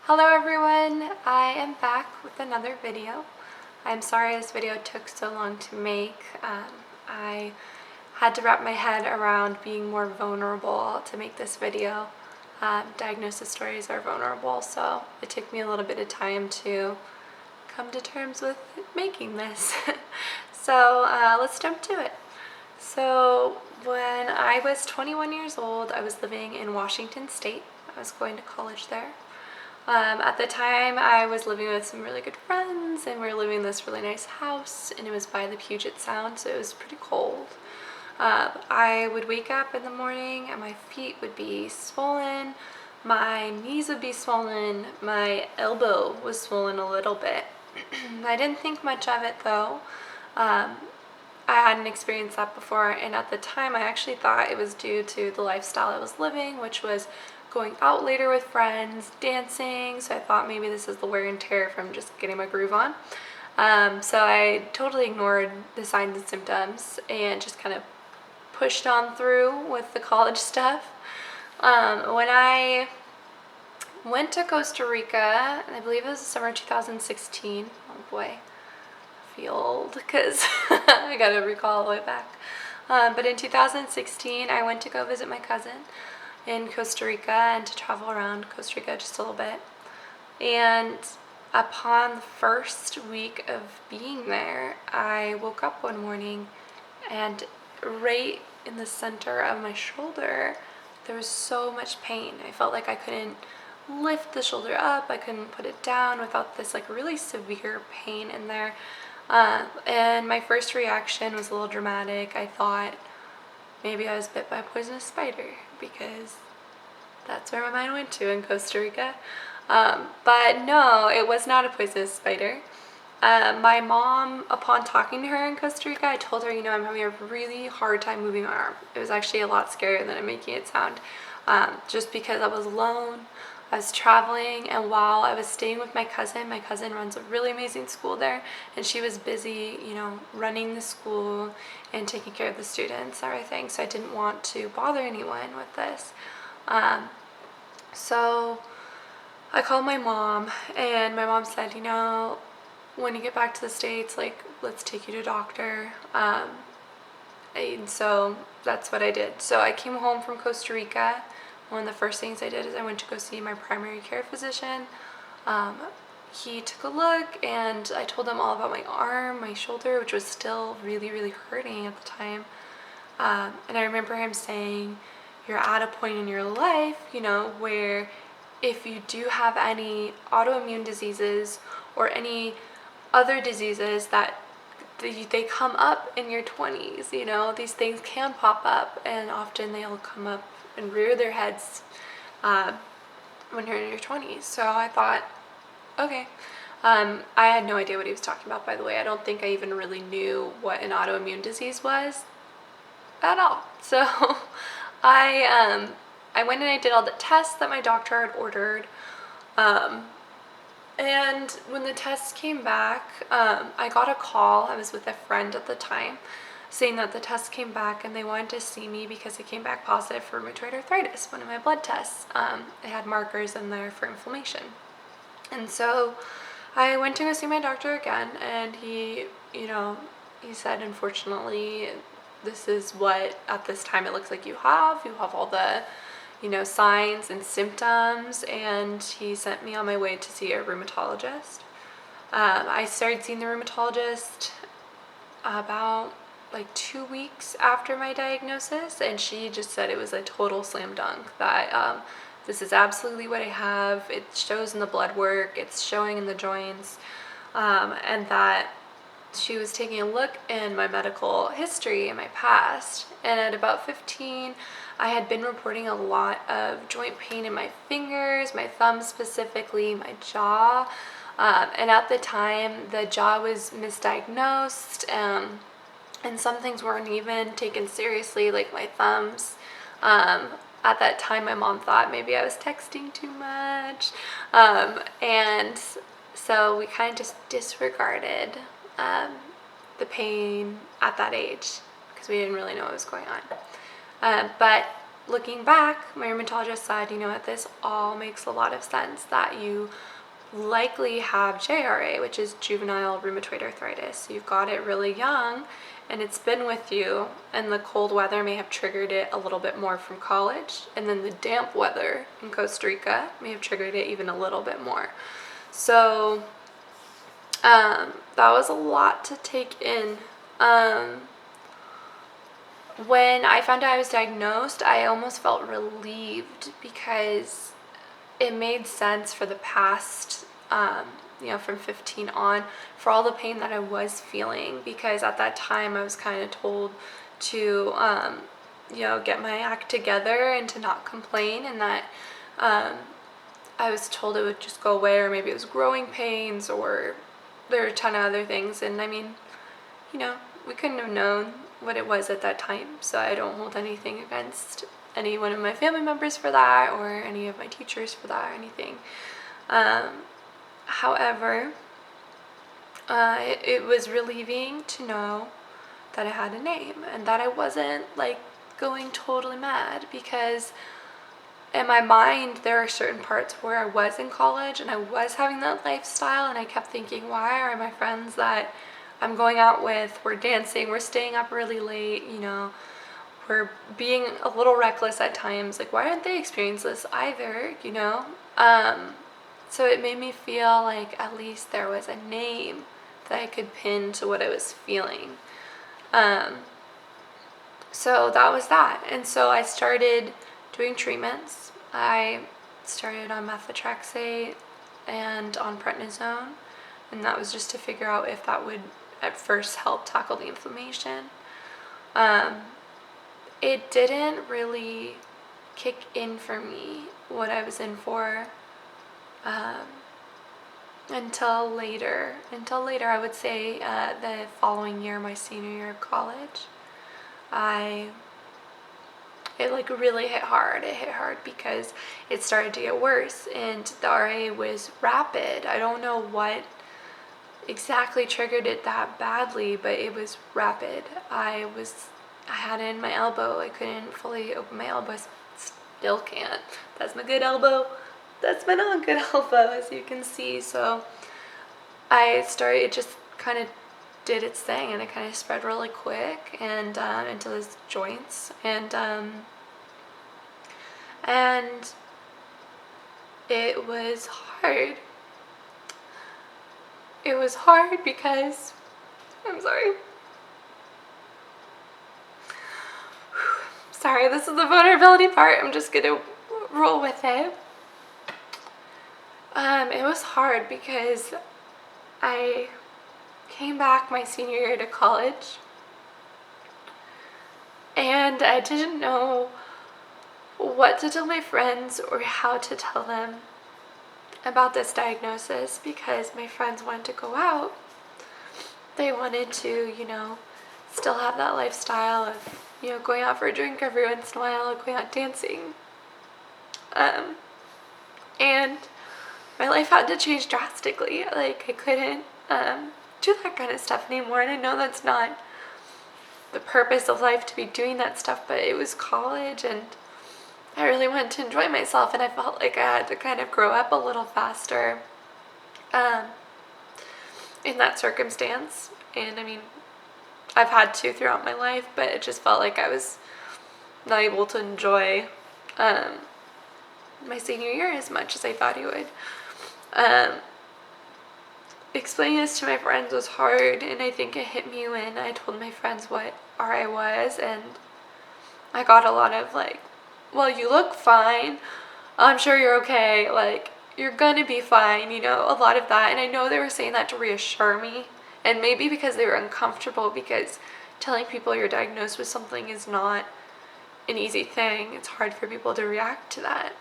Hello everyone, I am back with another video. I'm sorry this video took so long to make. I had to wrap my head around being more vulnerable to make this video. Diagnosis stories are vulnerable, so it took me a little bit of time to come to terms with making this. So let's jump to it. So when I was 21 years old, I was living in Washington State. I was going to college there. At the time, I was living with some really good friends, and we were living in this really nice house, and it was by the Puget Sound, so it was pretty cold. I would wake up in the morning, and my feet would be swollen, my knees would be swollen, my elbow was swollen a little bit. I didn't think much of it, though. I hadn't experienced that before, and at the time, I actually thought it was due to the lifestyle I was living, which was going out later with friends, dancing, so I thought maybe this is the wear and tear from just getting my groove on. So I totally ignored the signs and symptoms and just kind of pushed on through with the college stuff. When I went to Costa Rica, I believe it was the summer 2016, oh boy, I feel old because I gotta recall all the way back. But in 2016, I went to go visit my cousin in Costa Rica and to travel around Costa Rica just a little bit. And upon the first week of being there, I woke up one morning and right in the center of my shoulder, there was so much pain. I felt like I couldn't lift the shoulder up, I couldn't put it down without this like really severe pain in there. And my first reaction was a little dramatic. I thought maybe I was bit by a poisonous spider, because that's where my mind went to in Costa Rica. But no, it was not a poisonous spider. My mom, upon talking to her in Costa Rica, I told her, I'm having a really hard time moving my arm. It was actually a lot scarier than I'm making it sound. Just because I was alone, I was traveling, and while I was staying with my cousin runs a really amazing school there, and she was busy, running the school and taking care of the students and everything, so I didn't want to bother anyone with this. So I called my mom, and my mom said, when you get back to the States, let's take you to a doctor. And so that's what I did. So I came home from Costa Rica. One of the first things I did is I went to go see my primary care physician. He took a look, and I told him all about my arm, my shoulder, which was still really, really hurting at the time. And I remember him saying, you're at a point in your life, where if you do have any autoimmune diseases or any other diseases that they come up in your 20s, these things can pop up, and often they'll come up and rear their heads when you're in your 20s. So I thought, okay. I had no idea what he was talking about, by the way. I don't think I even really knew what an autoimmune disease was at all. So I went and I did all the tests that my doctor had ordered. And when the tests came back, I got a call. I was with a friend at the time, saying that the tests came back and they wanted to see me because it came back positive for rheumatoid arthritis, one of my blood tests. It had markers in there for inflammation. And so I went to go see my doctor again, and he said, unfortunately, this is what at this time it looks like you have all the signs and symptoms, and he sent me on my way to see a rheumatologist. I started seeing the rheumatologist about 2 weeks after my diagnosis, and she just said it was a total slam dunk, that this is absolutely what I have. It shows in the blood work, it's showing in the joints, and that she was taking a look in my medical history in my past. And at about 15, I had been reporting a lot of joint pain in my fingers, my thumbs specifically, my jaw. And at the time, the jaw was misdiagnosed, and some things weren't even taken seriously, like my thumbs. At that time, my mom thought maybe I was texting too much. And so we kind of just disregarded the pain at that age, because we didn't really know what was going on. But looking back, my rheumatologist said, you know what, this all makes a lot of sense, that you likely have JRA, which is juvenile rheumatoid arthritis. So you've got it really young and it's been with you, and the cold weather may have triggered it a little bit more from college, and then the damp weather in Costa Rica may have triggered it even a little bit more. So that was a lot to take in. When I found out I was diagnosed, I almost felt relieved, because it made sense for the past, from 15 on, for all the pain that I was feeling, because at that time I was kind of told to, get my act together and to not complain, and that I was told it would just go away, or maybe it was growing pains, or there were a ton of other things. And I mean, we couldn't have known what it was at that time, so I don't hold anything against any one of my family members for that, or any of my teachers for that, or anything. However, it was relieving to know that I had a name, and that I wasn't like going totally mad, because in my mind there are certain parts where I was in college and I was having that lifestyle, and I kept thinking, why are my friends that I'm going out with, we're dancing, we're staying up really late, we're being a little reckless at times, like why aren't they experiencing this either, so it made me feel like at least there was a name that I could pin to what I was feeling. So that was that. And so I started doing treatments. I started on methotrexate and on prednisone, and that was just to figure out if that would at first help tackle the inflammation. It didn't really kick in for me what I was in for until later. I would say the following year, my senior year of college, it like really hit hard. It hit hard because it started to get worse, and the RA was rapid. I don't know what exactly triggered it that badly, but it was rapid. I had it in my elbow. I couldn't fully open my elbow. I still can't. That's my good elbow. That's my not good elbow, as you can see. So it just kind of did its thing, and it kind of spread really quick and into those joints, and it was hard. It was hard because, I'm sorry. Sorry, this is the vulnerability part. I'm just gonna roll with it. It was hard because I came back my senior year to college, and I didn't know what to tell my friends or how to tell them about this diagnosis, because my friends wanted to go out. They wanted to, still have that lifestyle of, going out for a drink every once in a while, going out dancing. And my life had to change drastically. Like, I couldn't do that kind of stuff anymore, and I know that's not the purpose of life to be doing that stuff, but it was college, and I really wanted to enjoy myself, and I felt like I had to kind of grow up a little faster in that circumstance. And I mean, I've had to throughout my life, but it just felt like I was not able to enjoy my senior year as much as I thought I would. Explaining this to my friends was hard, and I think it hit me when I told my friends what RI was, and I got a lot of like, well, you look fine, I'm sure you're okay, like, you're gonna be fine, a lot of that. And I know they were saying that to reassure me, and maybe because they were uncomfortable, because telling people you're diagnosed with something is not an easy thing. It's hard for people to react to that.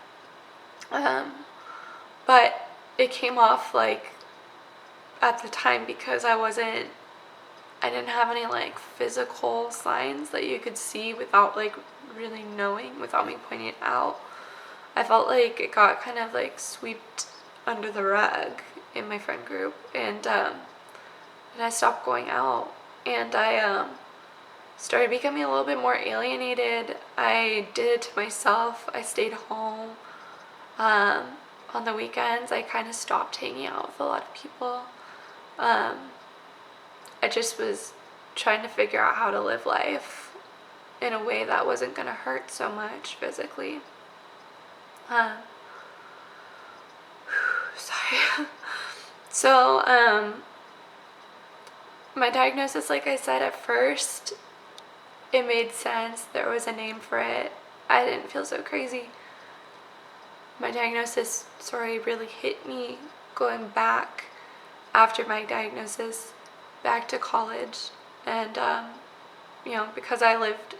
But it came off like, at the time, because I didn't have any like physical signs that you could see without like really knowing, without me pointing it out. I felt like it got kind of like swept under the rug in my friend group, and I stopped going out, and I started becoming a little bit more alienated. I did it to myself. I stayed home. On the weekends, I kind of stopped hanging out with a lot of people. I just was trying to figure out how to live life in a way that wasn't going to hurt so much physically. Sorry. So, my diagnosis, like I said, at first, it made sense. There was a name for it. I didn't feel so crazy. My diagnosis story really hit me going back after my diagnosis, back to college. And, because I lived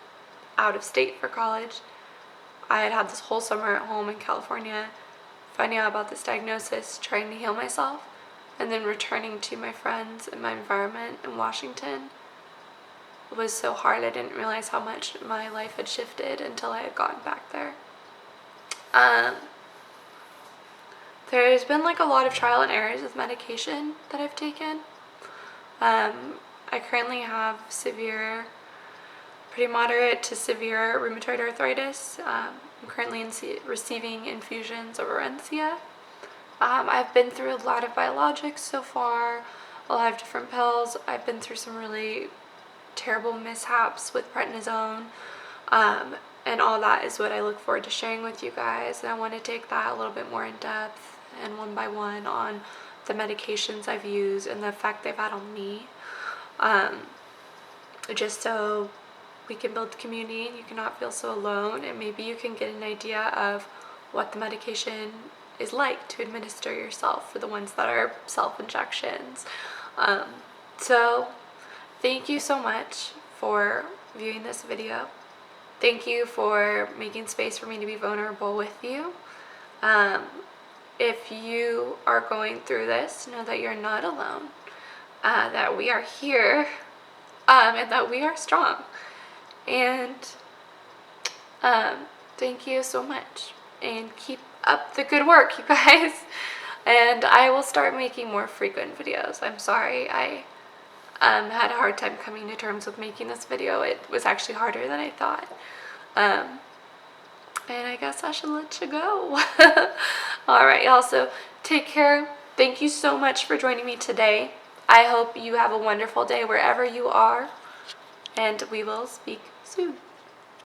out of state for college, I had had this whole summer at home in California, finding out about this diagnosis, trying to heal myself, and then returning to my friends and my environment in Washington. It was so hard. I didn't realize how much my life had shifted until I had gotten back there. There's been like a lot of trial and errors with medication that I've taken. I currently have pretty moderate to severe rheumatoid arthritis. I'm currently receiving infusions of Orencia. I've been through a lot of biologics so far, a lot of different pills. I've been through some really terrible mishaps with prednisone, and all that is what I look forward to sharing with you guys. And I want to take that a little bit more in depth and one by one on the medications I've used and the effect they've had on me, just so we can build community and you cannot feel so alone, and maybe you can get an idea of what the medication is like to administer yourself for the ones that are self-injections. So thank you so much for viewing this video. Thank you for making space for me to be vulnerable with you. If you are going through this, know that you're not alone, that we are here, and that we are strong. And thank you so much, and keep up the good work, you guys. And I will start making more frequent videos. I'm sorry, I had a hard time coming to terms with making this video. It was actually harder than I thought. And I guess I should let you go. Alright, y'all, so take care. Thank you so much for joining me today. I hope you have a wonderful day wherever you are, and we will speak soon.